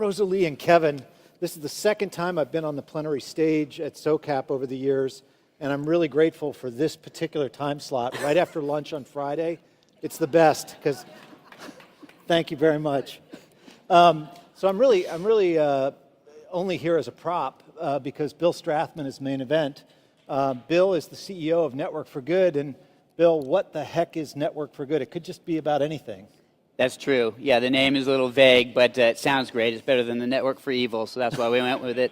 Rosalie and Kevin, this is the second time I've been on the plenary stage at SOCAP over the years, and I'm really grateful for this particular time slot right after lunch on Friday. It's the best, because thank you very much. So I'm really only here as a prop because Bill Strathmann is main event. Bill is the CEO of Network for Good, and Bill, what the heck is Network for Good? It could just be about anything. That's true. Yeah, the name is a little vague, but it sounds great. It's better than the Network for Evil, so that's why we went with it.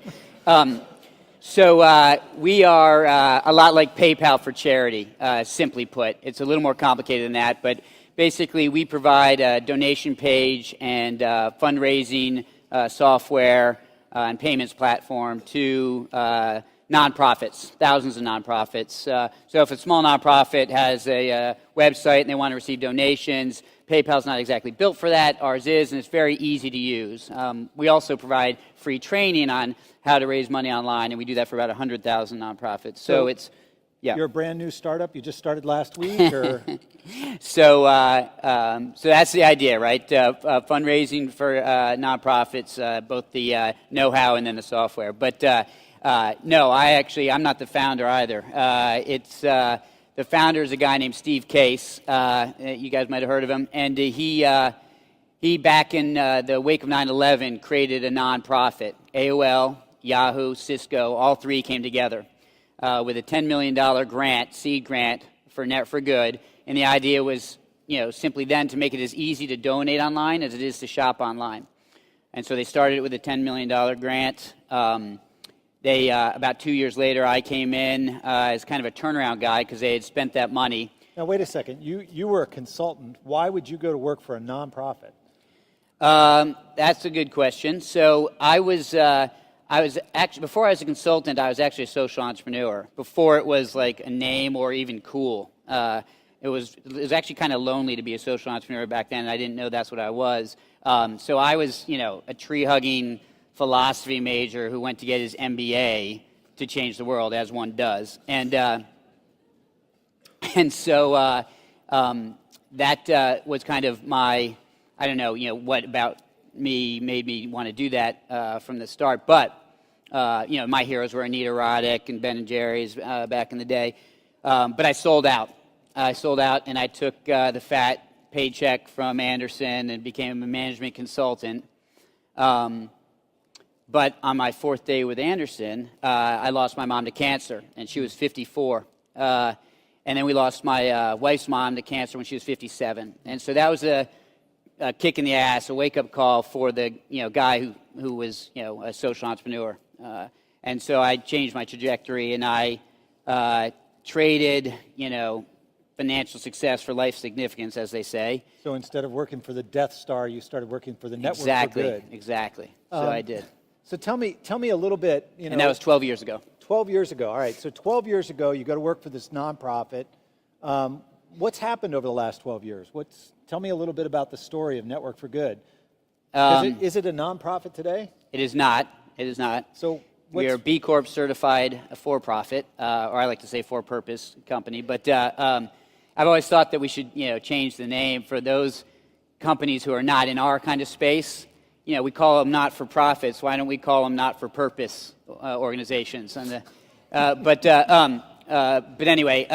We are a lot like PayPal for charity, simply put. It's a little more complicated than that, but basically we provide a donation page and fundraising software and payments platform to nonprofits, thousands of nonprofits. So if a small nonprofit has a website and they want to receive donations, PayPal's not exactly built for that. Ours is, and it's very easy to use. We also provide free training on how to raise money online, and we do that for about 100,000 nonprofits. So it's, yeah. You're a brand new startup? You just started last week? Or? So that's the idea, right? Fundraising for nonprofits, both the know-how and then the software. But no, I'm not the founder either. The founder is a guy named Steve Case. You guys might have heard of him. And he back in the wake of 9/11, created a nonprofit. AOL, Yahoo, Cisco, all three came together with a $10 million grant, seed grant for Net for Good. And the idea was, simply then to make it as easy to donate online as it is to shop online. And so they started it with a $10 million grant. About 2 years later, I came in as kind of a turnaround guy because they had spent that money. Now, wait a second. You were a consultant. Why would you go to work for a nonprofit? That's a good question. So I was actually, before I was a consultant, I was actually a social entrepreneur. Before it was like a name or even cool. It was actually kind of lonely to be a social entrepreneur back then, and I didn't know that's what I was. So I was, a tree-hugging philosophy major who went to get his MBA to change the world, as one does. And so that was kind of my, I don't know, what about me made me want to do that from the start. But, my heroes were Anita Roddick and Ben & Jerry's back in the day. But I sold out. And I took the fat paycheck from Anderson and became a management consultant. But on my fourth day with Anderson, I lost my mom to cancer, and she was 54. And then we lost my wife's mom to cancer when she was 57. And so that was a kick in the ass, a wake-up call for the guy who was a social entrepreneur. And so I changed my trajectory, and I traded financial success for life significance, as they say. So instead of working for the Death Star, you started working for the Network for Good. Exactly. So I did. So tell me a little bit. And that was 12 years ago. 12 years ago. All right. So 12 years ago, you go to work for this nonprofit. What's happened over the last 12 years? Tell me a little bit about the story of Network for Good. Is it a nonprofit today? It is not. It is not. So we are B Corp certified, a for-profit, or I like to say for-purpose company. But I've always thought that we should, change the name for those companies who are not in our kind of space. We call them not-for-profits. Why don't we call them not-for-purpose organizations? But anyway,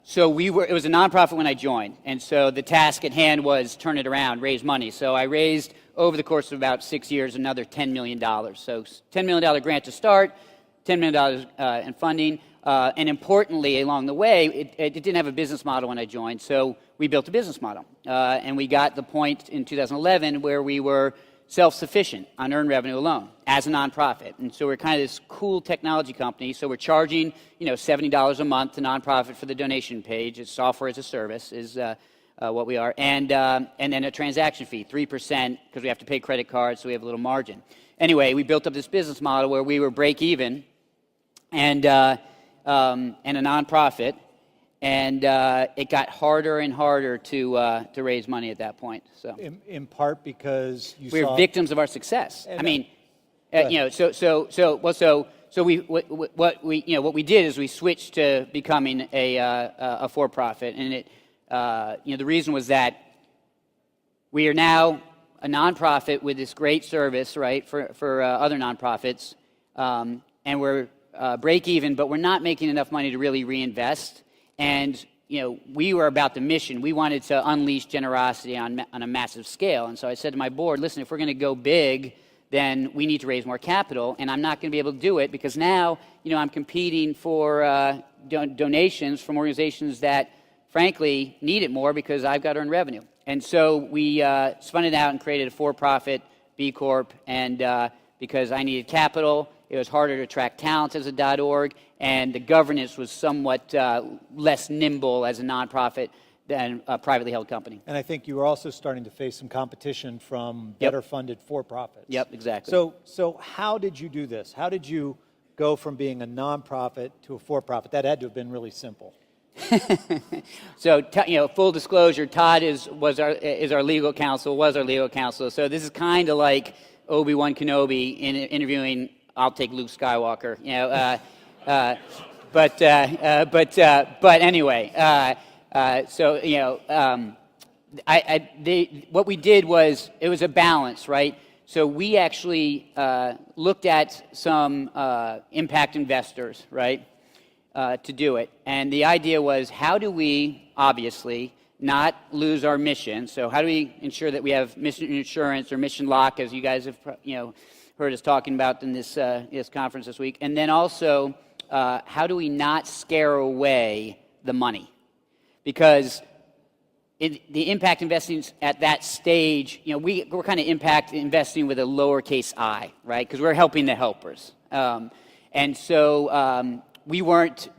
so it was a nonprofit when I joined, and so the task at hand was turn it around, raise money. So I raised, over the course of about 6 years, another $10 million. So $10 million grant to start, $10 million in funding, and importantly, along the way, it didn't have a business model when I joined, so we built a business model. And we got the point in 2011 where we were self-sufficient on earned revenue alone as a nonprofit. And so we're kind of this cool technology company. So we're charging, $70 a month to nonprofit for the donation page. It's software as a service is what we are. And then a transaction fee, 3%, because we have to pay credit cards, so we have a little margin. Anyway, we built up this business model where we were break even and a nonprofit. And it got harder and harder to raise money at that point. So, in part because we were victims of our success. I mean, so what we did is we switched to becoming a for-profit, and the reason was that we are now a nonprofit with this great service, right, for other nonprofits, and we're break even, but we're not making enough money to really reinvest. And we were about the mission. We wanted to unleash generosity on a massive scale. And so I said to my board, listen, if we're going to go big, then we need to raise more capital, and I'm not going to be able to do it because now, I'm competing for donations from organizations that, frankly, need it more because I've got to earn revenue. And so we spun it out and created a for-profit B Corp, and because I needed capital, it was harder to attract talent as a .org, and the governance was somewhat less nimble as a nonprofit than a privately held company. And I think you were also starting to face some competition from better funded for-profits. Yep, exactly. So how did you do this? How did you go from being a nonprofit to a for-profit? That had to have been really simple. So, full disclosure, Todd is our legal counsel, was our legal counsel. So this is kind of like Obi-Wan Kenobi interviewing, I'll take Luke Skywalker, but anyway, what we did was, it was a balance, right? So we actually looked at some impact investors, right, to do it. And the idea was, how do we, obviously, not lose our mission? So how do we ensure that we have mission insurance or mission lock, as you guys have heard us talking about in this conference this week? And then also, how do we not scare away the money? Because the impact investing at that stage, we're kind of impact investing with a lowercase I, right? Because we're helping the helpers. And so we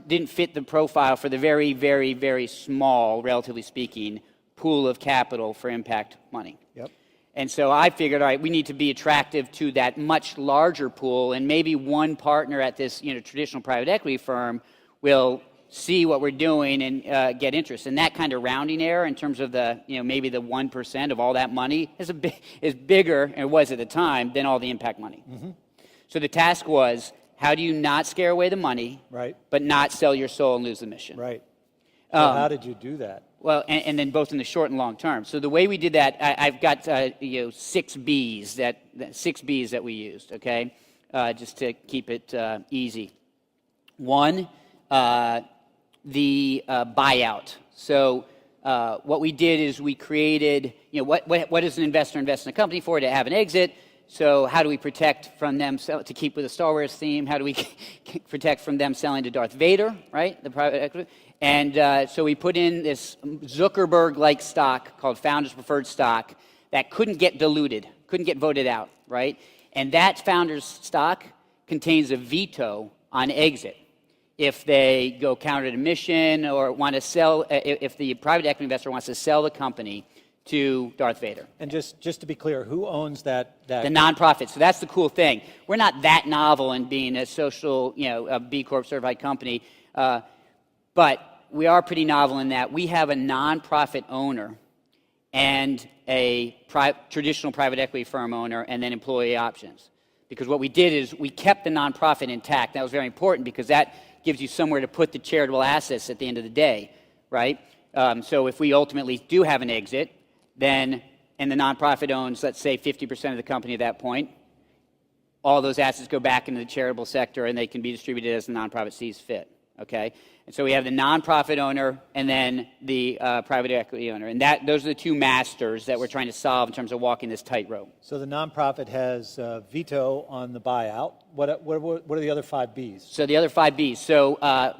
didn't fit the profile for the very, very, very small, relatively speaking, pool of capital for impact money. Yep. And so I figured, all right, we need to be attractive to that much larger pool, and maybe one partner at this traditional private equity firm will see what we're doing and get interest. And that kind of rounding error in terms of the maybe the 1% of all that money is bigger, and it was at the time, than all the impact money. Mm-hmm. So the task was, how do you not scare away the money, right, but not sell your soul and lose the mission? Right. So how did you do that? Well, and then both in the short and long term. So the way we did that, I've got 6 B's that we used. Okay, just to keep it easy. One, the buyout. So what we did is we created, what does an investor invest in a company for? To have an exit. So how do we protect from them, to keep with the Star Wars theme, how do we protect from them selling to Darth Vader, right, the private equity? And so we put in this Zuckerberg-like stock called Founders Preferred Stock that couldn't get diluted, couldn't get voted out, right? And that Founders stock contains a veto on exit. If they go counter to mission or want to sell, if the private equity investor wants to sell the company to Darth Vader. And just to be clear, who owns that? The nonprofit. So that's the cool thing. We're not that novel in being a social, a B Corp certified company, but we are pretty novel in that we have a nonprofit owner and a traditional private equity firm owner, and then employee options. Because what we did is we kept the nonprofit intact. That was very important because that gives you somewhere to put the charitable assets at the end of the day, right? So if we ultimately do have an exit, then, and the nonprofit owns, let's say, 50% of the company at that point, all those assets go back into the charitable sector and they can be distributed as the nonprofit sees fit, okay? And so we have the nonprofit owner and then the private equity owner. And those are the two masters that we're trying to solve in terms of walking this tightrope. So the nonprofit has veto on the buyout. What are the other 5 Bs? So the other 5 Bs. So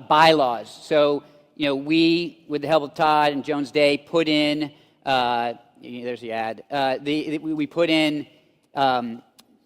bylaws. So, we, with the help of Todd and Jones Day, put in, there's the ad, we put in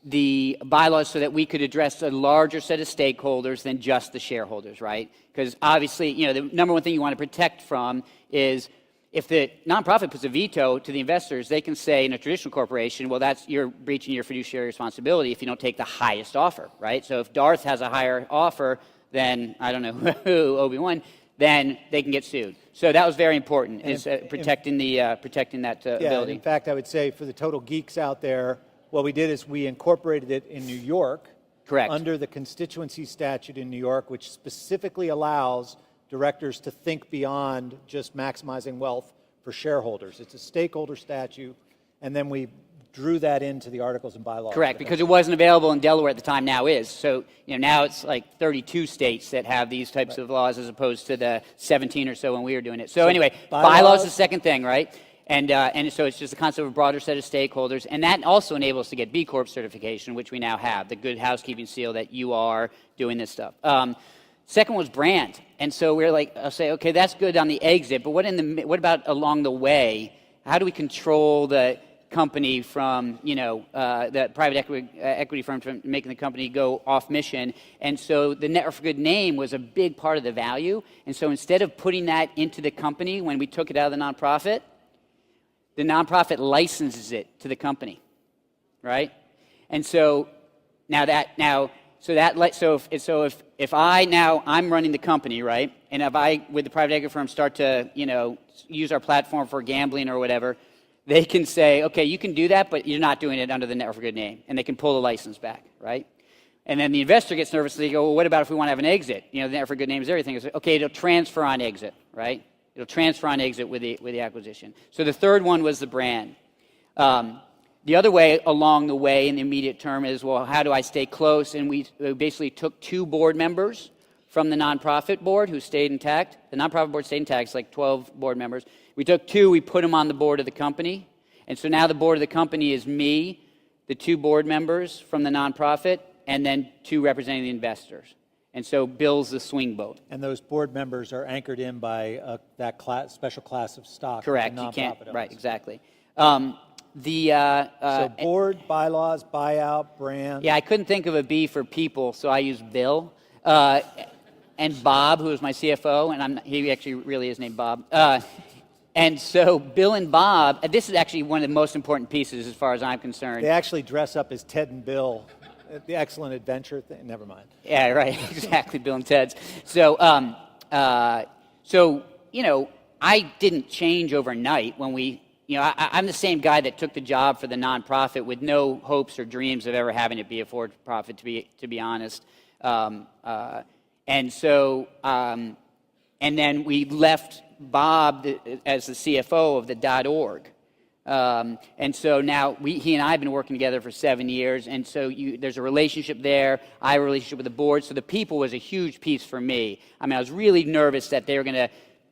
the bylaws so that we could address a larger set of stakeholders than just the shareholders, right? Because obviously, the number one thing you want to protect from is if the nonprofit puts a veto to the investors, they can say in a traditional corporation, well, you're breaching your fiduciary responsibility if you don't take the highest offer, right? So if Darth has a higher offer than, I don't know who, Obi-Wan, then they can get sued. So that was very important, is protecting that ability. In fact, I would say for the total geeks out there, what we did is we incorporated it in New York. Correct. Under the constituency statute in New York, which specifically allows directors to think beyond just maximizing wealth for shareholders. It's a stakeholder statute, and then we drew that into the articles and bylaws. Correct, because it wasn't available in Delaware at the time, now is. So, now it's like 32 states that have these types of laws as opposed to the 17 or so when we were doing it. So anyway, bylaws is the second thing, right? And so it's just a concept of a broader set of stakeholders. And that also enables us to get B Corp certification, which we now have, the good housekeeping seal that you are doing this stuff. Second was brand. And so we're like, I'll say, okay, that's good on the exit, but what about along the way? How do we control the company from, the private equity firm from making the company go off mission? And so the Network for Good name was a big part of the value. And so instead of putting that into the company when we took it out of the nonprofit licenses it to the company, right? And so if I'm running the company, right, and if I, with the private equity firm, start to, use our platform for gambling or whatever, they can say, okay, you can do that, but you're not doing it under the Network for Good name, and they can pull the license back, right? And then the investor gets nervous, they go, well, what about if we want to have an exit? The Network for Good name is everything. It's okay, it'll transfer on exit, right? It'll transfer on exit with the acquisition. So the third one was the brand. The other way along the way in the immediate term is, well, how do I stay close? And we basically took 2 board members from the nonprofit board who stayed intact. The nonprofit board stayed intact. It's like 12 board members. We took 2, we put them on the board of the company. And so now the board of the company is me, the 2 board members from the nonprofit, and then 2 representing the investors. And so Bill's the swing vote. And those board members are anchored in by that special class of stock. Correct. You can't. Owns. Right. Exactly. So board, bylaws, buyout, brand. Yeah, I couldn't think of a B for people, so I used Bill. And Bob, who is my CFO, and he actually really is named Bob. And so Bill and Bob, this is actually one of the most important pieces as far as I'm concerned. They actually dress up as Ted and Bill. The Excellent Adventure thing. Never mind. Yeah, right. Exactly, Bill and Ted's. So, I didn't change overnight when we, I'm the same guy that took the job for the nonprofit with no hopes or dreams of ever having it be a for-profit, to be honest. And then we left Bob as the CFO of the .org. And so now he and I have been working together for 7 years, and so there's a relationship there. I have a relationship with the board, so the people was a huge piece for me. I mean, I was really nervous that they were going to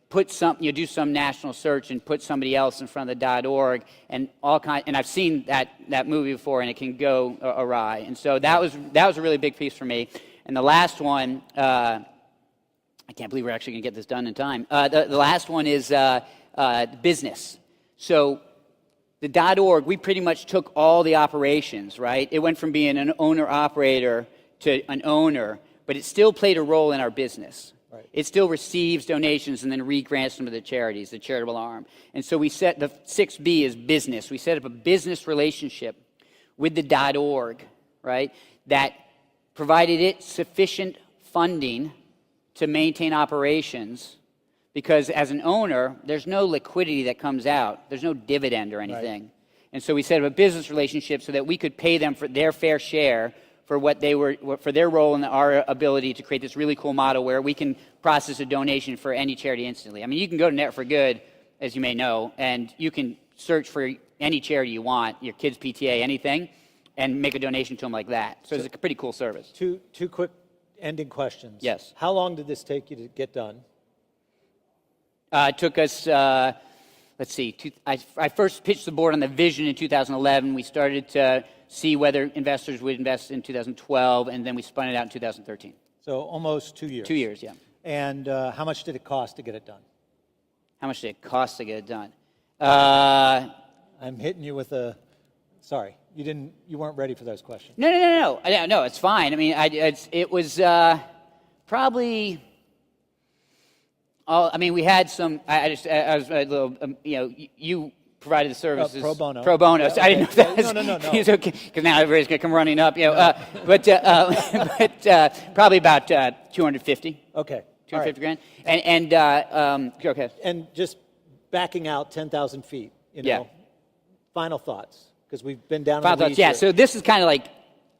put do some national search and put somebody else in front of the .org and and I've seen that movie before, and it can go awry. And so that was a really big piece for me. And the last one, I can't believe we're actually going to get this done in time. The last one is business. So the .org, we pretty much took all the operations, right? It went from being an owner-operator to an owner, but it still played a role in our business. Right. It still receives donations and then re-grants them to the charities, the charitable arm. And so we set the 6B is business. We set up a business relationship with the .org, right, that provided it sufficient funding to maintain operations, because as an owner, there's no liquidity that comes out. There's no dividend or anything. Right. And so we set up a business relationship so that we could pay them for their fair share for for their role in our ability to create this really cool model where we can process a donation for any charity instantly. I mean, you can go to Net for Good, as you may know, and you can search for any charity you want, your kids' PTA, anything, and make a donation to them like that. So it's a pretty cool service. Two quick ending questions. Yes. How long did this take you to get done? It took us, let's see, I first pitched the board on the vision in 2011. We started to see whether investors would invest in 2012, and then we spun it out in 2013. So almost 2 years. 2 years, yeah. And how much did it cost to get it done? How much did it cost to get it done? I'm hitting you with a, sorry, you weren't ready for those questions. No, it's fine. I mean, it was probably... we had some. I was a little. You provided the services pro bono. Pro bono. Yeah, so I didn't know if that was. No. It's okay, because now everybody's gonna come running up. But probably about 250. Okay. 250 grand. And okay. And just backing out 10,000 feet. Yeah. Final thoughts, because we've been down. Final thoughts. Yeah. So this is kind of like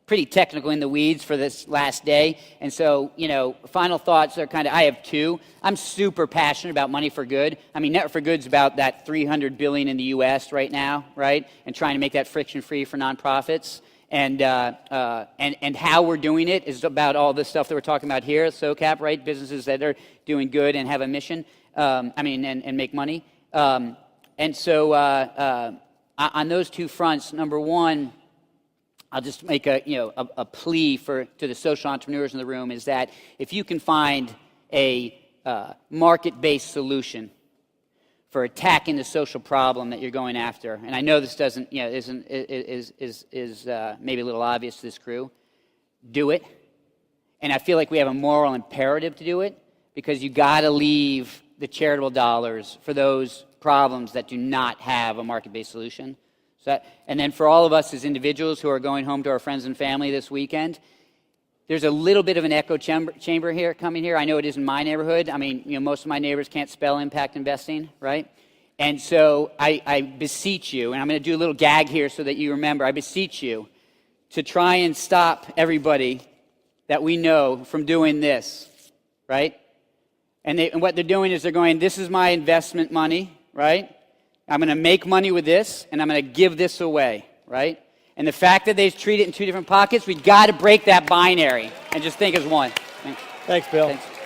pretty technical in the weeds for this last day. And so, final thoughts are I have two. I'm super passionate about Money for Good. I mean, Network for Good's about that $300 billion in the U.S. right now, right? And trying to make that friction-free for nonprofits. And how we're doing it is about all the stuff that we're talking about here, SOCAP, right? Businesses that are doing good and have a mission, and make money. And so on those two fronts, number one, I'll just make a plea to the social entrepreneurs in the room is that if you can find a market-based solution for attacking the social problem that you're going after, and I know this is maybe a little obvious to this crew, do it. And I feel like we have a moral imperative to do it because you got to leave the charitable dollars for those problems that do not have a market-based solution. And then for all of us as individuals who are going home to our friends and family this weekend, there's a little bit of an echo chamber here coming here. I know it is in my neighborhood. I mean, most of my neighbors can't spell impact investing, right? And so I beseech you, and I'm going to do a little gag here so that you remember, I beseech you to try and stop everybody that we know from doing this, right? And what they're doing is they're going, this is my investment money, right? I'm going to make money with this, and I'm going to give this away, right? And the fact that they treat it in two different pockets, we've got to break that binary and just think as one. Thanks, Bill. Thanks.